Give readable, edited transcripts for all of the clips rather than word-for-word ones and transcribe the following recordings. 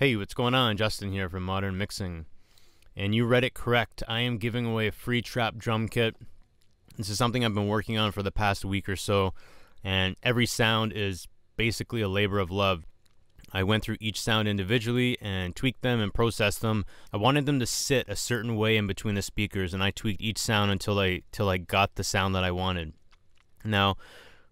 Hey, what's going on? Justin here from Modern Mixing. And you read it correct. I am giving away a free trap drum kit. This is something I've been working on for the past week or so, and every sound is basically a labor of love. I went through each sound individually and tweaked them and processed them. I wanted them to sit a certain way in between the speakers, and I tweaked each sound until I got the sound that I wanted. Now,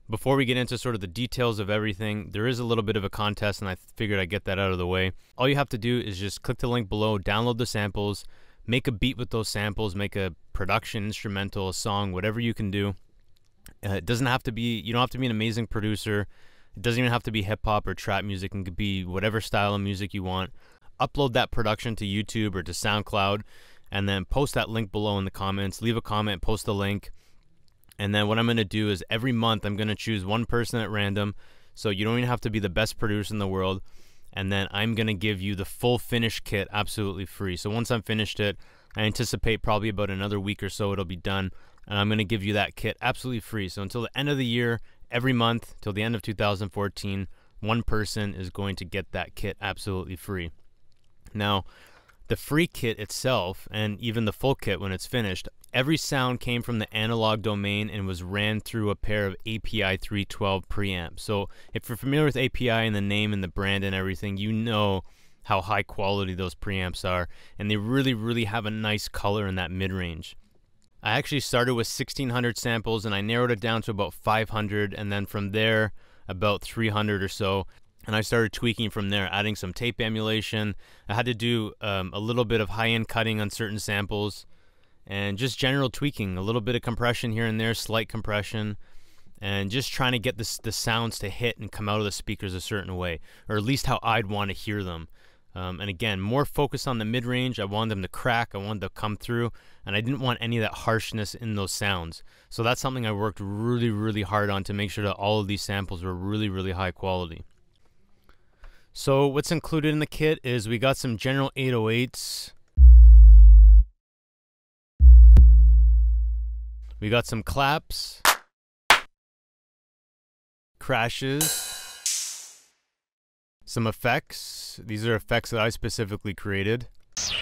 before we get into sort of the details of everything, there is a little bit of a contest, and I figured I'd get that out of the way. All you have to do is just click the link below, download the samples, make a beat with those samples, make a production, instrumental, a song, whatever you can do. It doesn't have to be, you don't have to be an amazing producer. It doesn't even have to be hip hop or trap music. It could be whatever style of music you want. Upload that production to YouTube or to SoundCloud, and then post that link below in the comments. Leave a comment, post the link. And then what I'm going to do is every month I'm going to choose one person at random. So you don't even have to be the best producer in the world. And then I'm going to give you the full finished kit absolutely free. So once I'm finished it, I anticipate probably about another week or so it'll be done. And I'm going to give you that kit absolutely free. So until the end of the year, every month, till the end of 2014, one person is going to get that kit absolutely free. Now, the free kit itself, and even the full kit when it's finished, every sound came from the analog domain and was ran through a pair of API 312 preamps. So if you're familiar with API and the name and the brand and everything, you know how high quality those preamps are, and they really have a nice color in that mid-range. I actually started with 1600 samples and I narrowed it down to about 500, and then from there about 300 or so. And I started tweaking from there, adding some tape emulation. I had to do a little bit of high-end cutting on certain samples, and just general tweaking, a little bit of compression here and there, slight compression, and just trying to get the sounds to hit and come out of the speakers a certain way, or at least how I'd want to hear them. And again, more focus on the mid-range. I wanted them to crack, I wanted them to come through, and I didn't want any of that harshness in those sounds. So that's something I worked really hard on to make sure that all of these samples were really high quality. So what's included in the kit is we got some general 808s. We got some claps, crashes, some effects. These are effects that I specifically created, so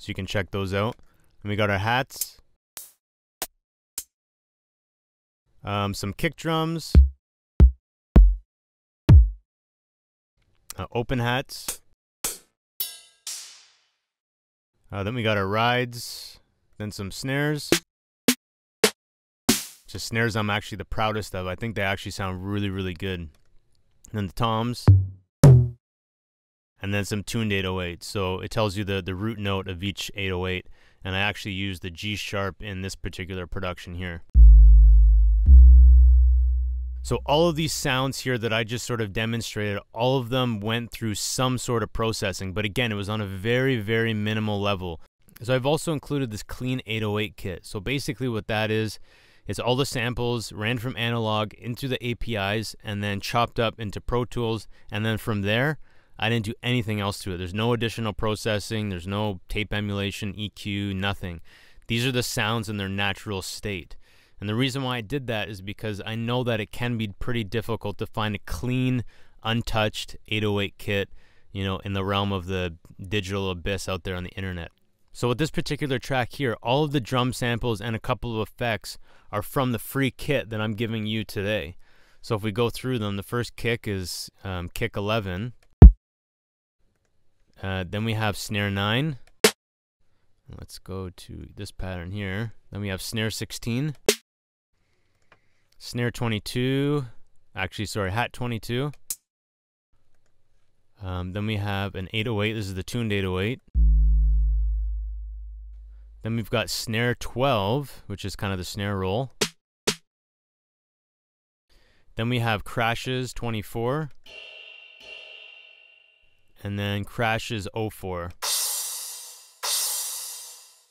you can check those out. And we got our hats, some kick drums, open hats. Then we got our rides, then some snares. Just snares I'm actually the proudest of. I think they actually sound really good. And then the toms. And then some tuned 808. So it tells you the root note of each 808. And I actually used the G sharp in this particular production here. So all of these sounds here that I just sort of demonstrated, all of them went through some sort of processing, but again, it was on a very minimal level. So I've also included this clean 808 kit. So basically what that is all the samples ran from analog into the APIs and then chopped up into Pro Tools, and then from there, I didn't do anything else to it. There's no additional processing, there's no tape emulation, EQ, nothing. These are the sounds in their natural state. And the reason why I did that is because I know that it can be pretty difficult to find a clean, untouched 808 kit, you know, in the realm of the digital abyss out there on the internet. So with this particular track here, all of the drum samples and a couple of effects are from the free kit that I'm giving you today. So if we go through them, the first kick is kick 11. Then we have snare 9. Let's go to this pattern here. Then we have snare 16. Snare 22, actually sorry, hat 22. Then we have an 808, this is the tuned 808. Then we've got snare 12, which is kind of the snare roll. Then we have crashes 24. And then crashes 04.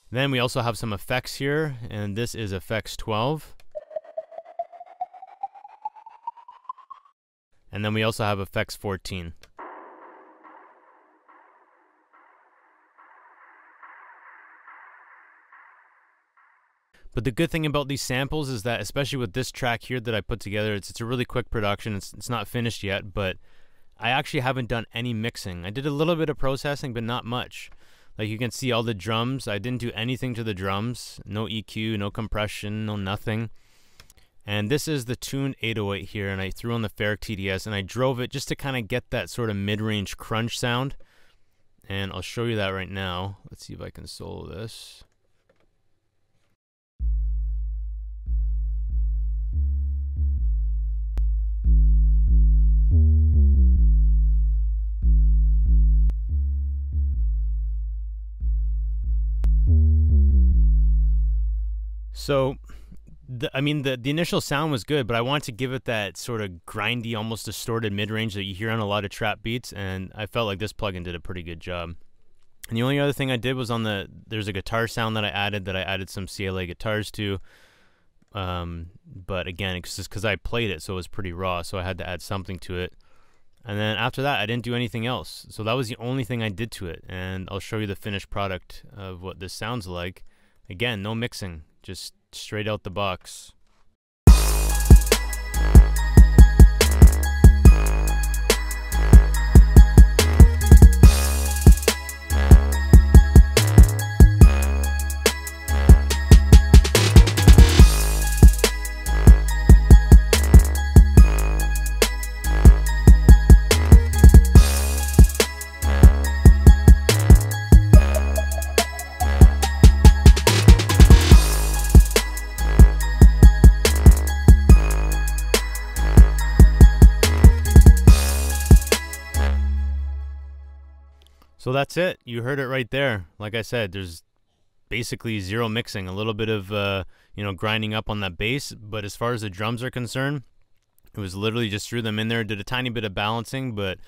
Then we also have some effects here, and this is effects 12. And then we also have effects 14. But the good thing about these samples is that, especially with this track here that I put together, it's a really quick production. It's not finished yet, but I actually haven't done any mixing. I did a little bit of processing, but not much. Like you can see all the drums, I didn't do anything to the drums. No EQ, no compression, no nothing. And this is the tuned 808 here, and I threw on the Ferric TDS, and I drove it just to kind of get that sort of mid-range crunch sound. And I'll show you that right now. Let's see if I can solo this. So, the initial sound was good, but I wanted to give it that sort of grindy, almost distorted mid-range that you hear on a lot of trap beats, and I felt like this plugin did a pretty good job. And the only other thing I did was there's a guitar sound that I added some CLA guitars to, but again, it's just because I played it, so it was pretty raw, so I had to add something to it. And then after that, I didn't do anything else, so that was the only thing I did to it, and I'll show you the finished product of what this sounds like. Again, no mixing, just straight out the box. So that's it. You heard it right there. Like I said, there's basically zero mixing, a little bit of grinding up on that bass, but as far as the drums are concerned, it was literally just threw them in there, did a tiny bit of balancing, but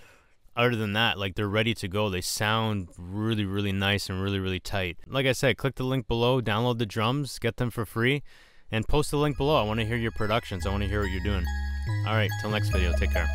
other than that, like, they're ready to go. They sound really, really nice and really, really tight. Like I said, click the link below, download the drums, get them for free, and post the link below. I want to hear your productions. I want to hear what you're doing. All right, till next video. Take care.